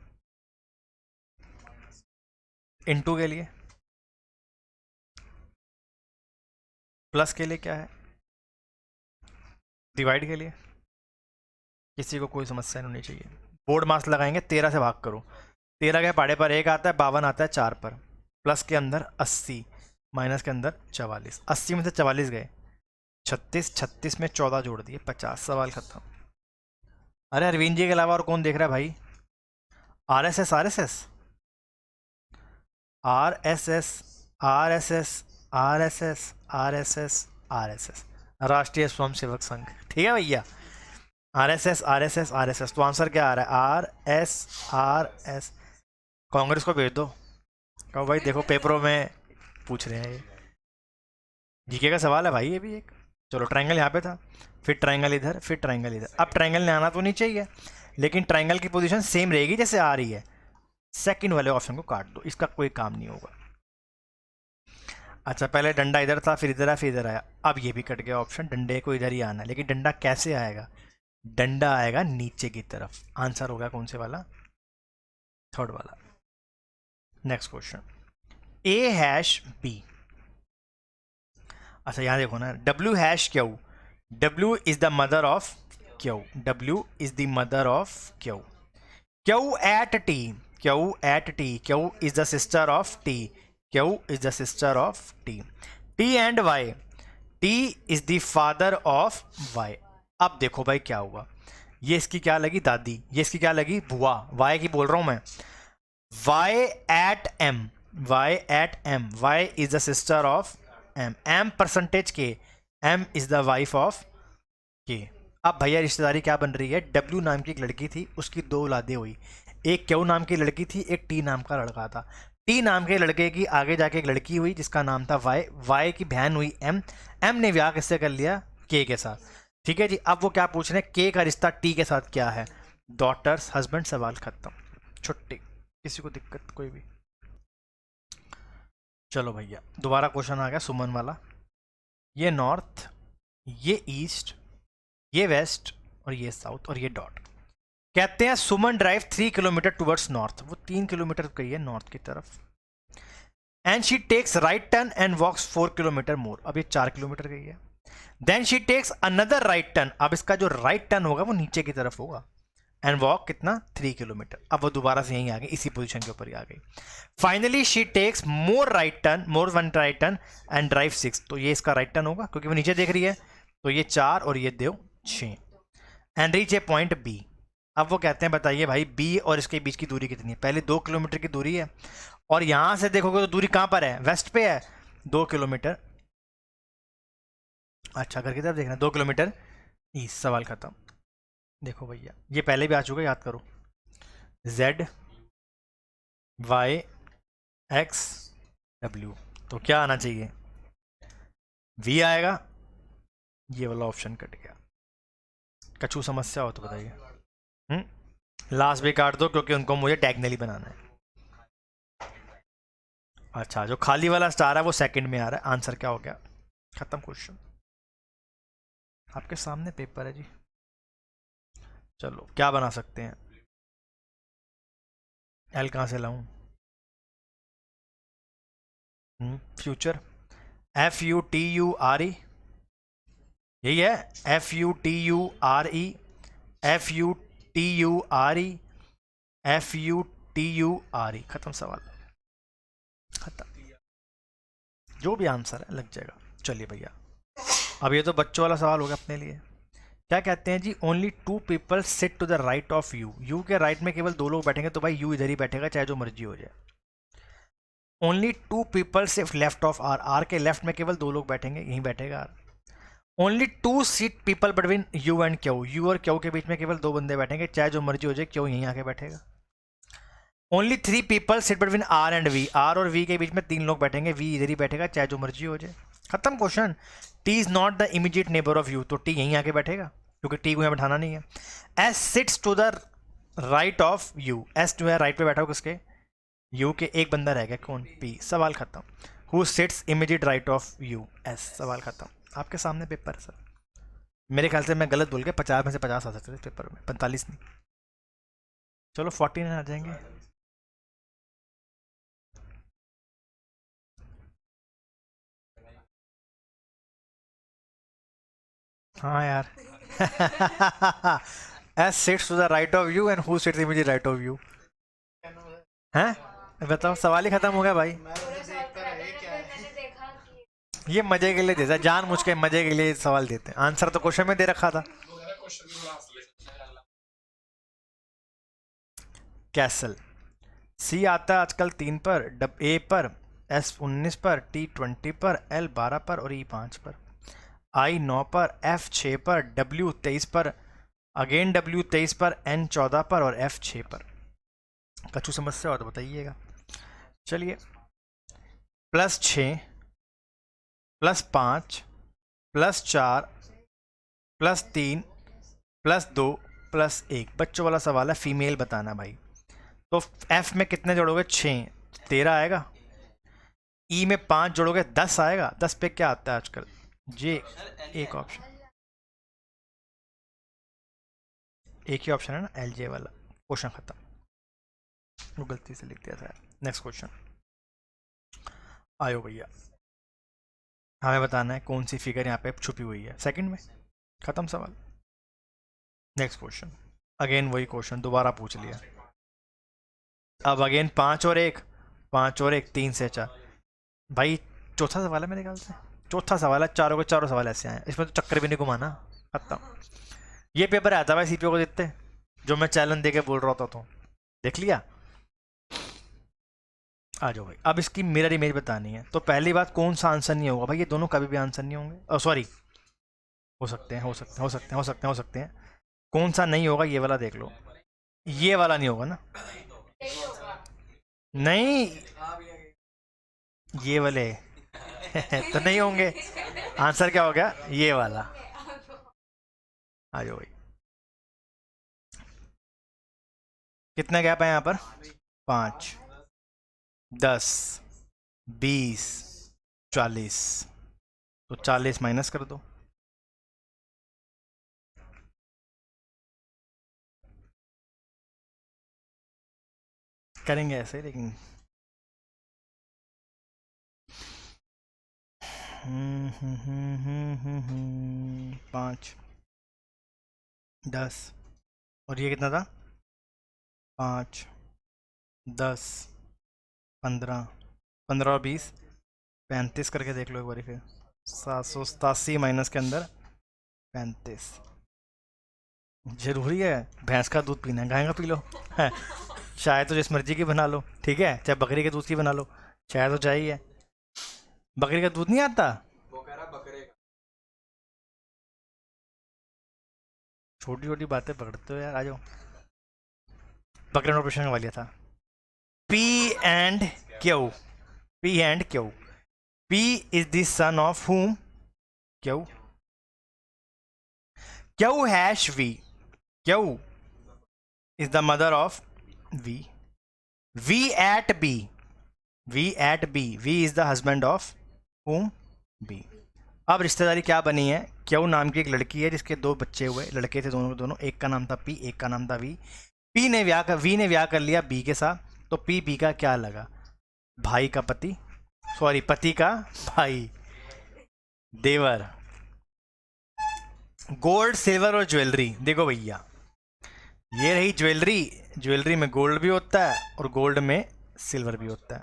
इनटू के लिए, प्लस के लिए क्या है? डिवाइड के लिए। किसी को कोई समस्या नहीं होनी चाहिए। बोर्ड मास लगाएंगे, 13 से भाग करो, 13 के पाड़े पर 1 आता है, 52 आता है 4 पर, प्लस के अंदर 80, माइनस के अंदर 44, 80 में से 44 गए 36, 36 में 14 जोड़ दिए 50। सवाल खत्म। अरे अरविंद जी के अलावा और कौन देख रहा है भाई? RSS, RSS, RSS, RSS, RSS, RSS, RSS, राष्ट्रीय स्वयंसेवक संघ, ठीक है भैया। RSS तो आंसर क्या आ रहा है? RS कांग्रेस को भेज दो, कहो भाई देखो पेपरों में पूछ रहे हैं ये, जीके का सवाल है भाई ये भी एक। चलो ट्रायंगल यहाँ पे था, फिर ट्रायंगल इधर, फिर ट्रायंगल इधर। अब ट्रायंगल ने आना तो नहीं चाहिए, लेकिन ट्रायंगल की पोजीशन सेम रहेगी जैसे आ रही है। सेकंड वाले ऑप्शन को काट दो, इसका कोई काम नहीं होगा। अच्छा पहले डंडा इधर था, फिर इधर आया, फिर इधर आया, अब ये भी कट गया ऑप्शन, डंडे को इधर ही आना है। लेकिन डंडा कैसे आएगा? डंडा आएगा नीचे की तरफ। आंसर होगा कौन से वाला? थर्ड वाला। Next question, A hash B. अच्छा यहाँ देखो ना, W hash Q, W is the mother of Q, W is the mother of Q, Q at T, Q at T, Q is the sister of T, Q is the sister of T, T and Y, T is the father of Y. अब देखो भाई क्या हुआ, ये इसकी क्या लगी? दादी। ये इसकी क्या लगी? बुआ। वाई की बोल रहा हूं मैं। Y at M, Y at M, Y is the sister of M, M percentage K, M is the wife of K. अब भैया रिश्तेदारी क्या बन रही है? डब्ल्यू नाम की एक लड़की थी, उसकी दो औलादें हुई, एक क्यू नाम की लड़की थी, एक टी नाम का लड़का था। टी नाम के लड़के की आगे जाके एक लड़की हुई जिसका नाम था वाई, वाई की बहन हुई एम, एम ने ब्याह किससे कर लिया? के के साथ। ठीक है जी। अब वो क्या पूछ रहे हैं? के का रिश्ता टी के साथ क्या है? डॉटर्स हस्बैंड, सवाल खत्म, छुट्टी। किसी को दिक्कत कोई भी? चलो भैया दोबारा क्वेश्चन आ गया सुमन वाला। ये नॉर्थ, ये ईस्ट, ये वेस्ट और ये साउथ और ये डॉट। कहते हैं Suman drive 3 kilometre towards north, वो 3 किलोमीटर गई है नॉर्थ की तरफ। And she takes right turn and walks 4 kilometre more, अब ये 4 किलोमीटर गई है। Then she takes another right turn, अब इसका जो राइट टर्न होगा वो नीचे की तरफ होगा। एंड वॉक कितना? 3 किलोमीटर। अब वो दोबारा से यहीं आ गई, इसी पोजीशन के ऊपर ही आ गई। Finally she takes more right turn, more one right turn and drive 6, तो ये इसका राइट टर्न होगा क्योंकि वो नीचे देख रही है, तो ये 4 और ये 2 6। And reach a point B. अब वो कहते हैं बताइए भाई बी और इसके बीच की दूरी कितनी है? पहले 2 किलोमीटर की दूरी है, और यहां से देखोगे तो दूरी कहां पर है? वेस्ट पे है, 2 किलोमीटर। अच्छा घर की तरफ देखना, 2 किलोमीटर ईस्ट। सवाल खत्म। देखो भैया ये पहले भी आ चुका है, याद करो। Z Y X W, तो क्या आना चाहिए? V आएगा। ये वाला ऑप्शन कट गया। कछु समस्या हो तो बताइए। लास्ट भी काट दो क्योंकि उनको मुझे डायगोनली बनाना है। अच्छा जो खाली वाला स्टार है वो सेकंड में आ रहा है। आंसर क्या हो गया? खत्म क्वेश्चन। आपके सामने पेपर है जी। चलो क्या बना सकते हैं? एल कहाँ से लाऊं? फ्यूचर, FUTURE, यही है। FUTURE, FUTURE, FUTURE, खत्म सवाल, खत्म। जो भी आंसर है लग जाएगा। चलिए भैया अब ये तो बच्चों वाला सवाल हो गया अपने लिए। क्या कहते हैं जी? Only 2 people sit to the right of you, you के राइट में केवल 2 लोग बैठेंगे, तो भाई यू इधर ही बैठेगा चाहे जो मर्जी हो जाए। Only 2 people sit left of R, R के लेफ्ट में केवल 2 लोग बैठेंगे, यहीं बैठेगा R. Only 2 seat people between U and Q, U और क्यू के बीच में केवल 2 बंदे बैठेंगे, चाहे जो मर्जी हो जाए, क्यू यहीं आके बैठेगा। Only 3 people sit between R and V, R और वी के बीच में 3 लोग बैठेंगे, वी इधर ही बैठेगा चाहे जो मर्जी हो जाए। खत्म question. T is not the immediate neighbour of you, तो टी यहीं आके बैठेगा क्योंकि टी को यहाँ बैठाना नहीं है। As sits to the right of you, as जो है राइट पे बैठा हो किसके? यू के। एक बंदा रह गया, कौन? पी। सवाल खत्म। Who sits immediate right of you? S. सवाल खत्म। आपके सामने पेपर है सर। मेरे ख्याल से मैं गलत बोल गया, 50 में से 50 आ सकते थे पेपर में, 45 नहीं। चलो 49 आ जाएंगे। हाँ यार। As sits to the right of you and who sits immediate right of you? हैं? बताओ, सवाल ही खत्म हो गया भाई। ये मजे के लिए देता है, जान मुझ के मजे के लिए सवाल देते हैं। आंसर तो क्वेश्चन में दे रखा था। कैसल। सी आता है आजकल 3 पर, ए पर, एस 19 पर, टी 20 पर, एल 12 पर और ई 5 पर, आई 9 पर, एफ 6 पर, डब्ल्यू 23 पर, अगेन W 23 पर, N 14 पर और F 6 पर। कछु समस्या हो तो बताइएगा। चलिए, +6 +5 +4 +3 +2 +1, बच्चों वाला सवाल है, फीमेल बताना भाई। तो F में कितने जोड़ोगे? 6, 13 आएगा। E में 5 जोड़ोगे 10 आएगा। 10 पे क्या आता है आजकल? जे, एक ऑप्शन, एक ही ऑप्शन है ना, LJ वाला। क्वेश्चन खत्म, वो गलती से लिख दिया था। नेक्स्ट क्वेश्चन आयो भैया, हमें बताना है कौन सी फिगर यहाँ पे छुपी हुई है सेकंड में। खत्म सवाल। नेक्स्ट क्वेश्चन, अगेन वही क्वेश्चन दोबारा पूछ लिया। अब अगेन 5 और 1, 5 और 1, 3 से 4। भाई चौथा सवाल है मेरे ख्याल से, चौथा सवाल है। चारों के चारों सवाल ऐसे आए, इसमें तो चक्कर भी नहीं घुमाना। खत्म। ये पेपर आता है CPO को देते, जो मैं चैलेंज देके बोल रहा था, तो देख लिया। आ जाओ भाई, अब इसकी मिरर इमेज बतानी है। तो पहली बात, कौन सा आंसर नहीं होगा भाई? ये दोनों कभी भी आंसर नहीं होंगे। सॉरी, हो सकते हैं, हो सकते हैं, हो सकते हैं, हो सकते हैं, हो सकते हैं। कौन सा नहीं होगा? ये वाला देख लो, ये वाला नहीं होगा ना? नहीं, ये वाले तो नहीं होंगे। आंसर क्या हो गया? ये वाला। आ जाओ भाई, कितना गैप है यहाँ पर? 5, 10, 20, 40। तो 40 माइनस कर दो। करेंगे ऐसे, लेकिन 5, 10 और ये कितना था? 5, 10, 15, 15 और 20, 35 करके देख लो एक बार फिर। 787 माइनस के अंदर 35। जरूरी है भैंस का दूध पीना? गाय का पी लो है। चाय तो जिस मर्जी की बना लो, ठीक है, चाहे बकरी के दूध की बना लो, चाय तो चाहिए। बकरी का दूध नहीं आता? वो कह रहा बकरे का। छोटी छोटी बातें पकड़ते हो यार, आ जाओ। बकरे ने प्रश्न करवा लिया था। P and Q, P and Q, P is the son of whom? Q, Q hash V, Q is the mother of V, V at B, V at B, V is the husband of whom? B। अब रिश्तेदारी क्या बनी है? Q नाम की एक लड़की है जिसके 2 बच्चे हुए, लड़के थे दोनों दोनों, एक का नाम था P, एक का नाम था V। V ने ब्याह कर लिया B के साथ, तो P B का क्या लगा? भाई का पति, सॉरी पति का भाई, देवर। गोल्ड, सिल्वर और ज्वेलरी। देखो भैया, ये रही ज्वेलरी, ज्वेलरी में गोल्ड भी होता है और गोल्ड में सिल्वर भी होता है,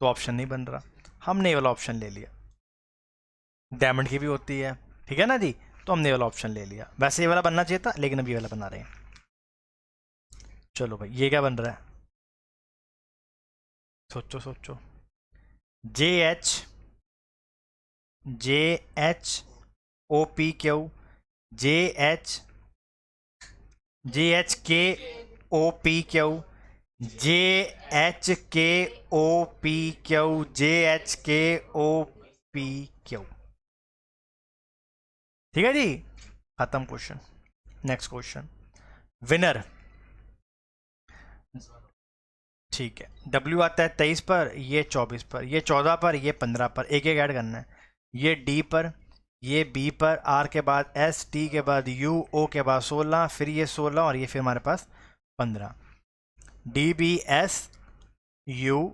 तो ऑप्शन नहीं बन रहा। हमने ये वाला ऑप्शन ले लिया। डायमंड की भी होती है, ठीक है ना जी, तो हमने ये वाला ऑप्शन ले लिया। वैसे ये वाला बनना चाहिए था, लेकिन अब ये वाला बना रहे हैं। चलो भाई, ये क्या बन रहा है? सोचो सोचो। JH, JHOPQ, JHKOPQ, JHKOPQ, JHKOPQ। ठीक है जी, खत्म क्वेश्चन। Next question, winner. ठीक है, W आता है 23 पर, ये 24 पर, ये 14 पर, ये 15 पर, एक एक ऐड करना है। ये D पर, ये B पर, R के बाद S, T के बाद U, O के बाद 16, फिर ये 16 और ये फिर हमारे पास 15। DBSU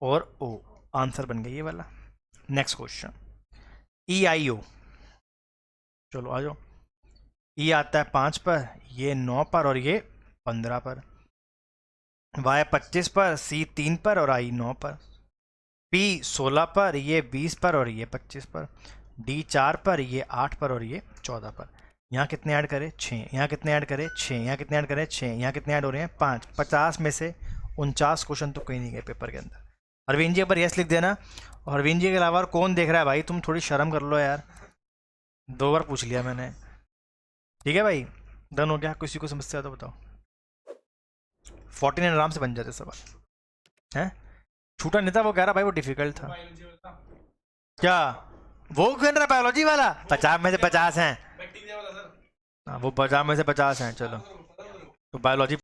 और O, आंसर बन गया ये वाला। Next question, EIO। चलो आ जाओ। E आता है 5 पर, ये 9 पर और ये 15 पर। Y 25 पर, C 3 पर और I 9 पर। P 16 पर, ये 20 पर और ये 25 पर। D 4 पर, ये 8 पर और ये 14 पर। यहाँ कितने ऐड करें? 6। यहाँ कितने ऐड करें? 6। यहाँ कितने ऐड करें? 6। यहाँ कितने ऐड हो रहे हैं? 5। 50 में से 49 क्वेश्चन तो कहीं नहीं गए पेपर के अंदर। अरविंद जी पर यस लिख देना। और अरविंद जी के अलावा कौन देख रहा है भाई? तुम थोड़ी शर्म कर लो यार, 2 बार पूछ लिया मैंने। ठीक है भाई, डन हो गया। किसी को समस्या तो बताओ। 49 आराम से बन जाते सवाल हैं। छूटा नहीं था वो, कह रहा भाई वो डिफिकल्ट था। क्या वो कह रहा बायोलॉजी वाला? 50 में से 50 हैं। हाँ वो 50 में से 50 हैं। चलो तो बायोलॉजी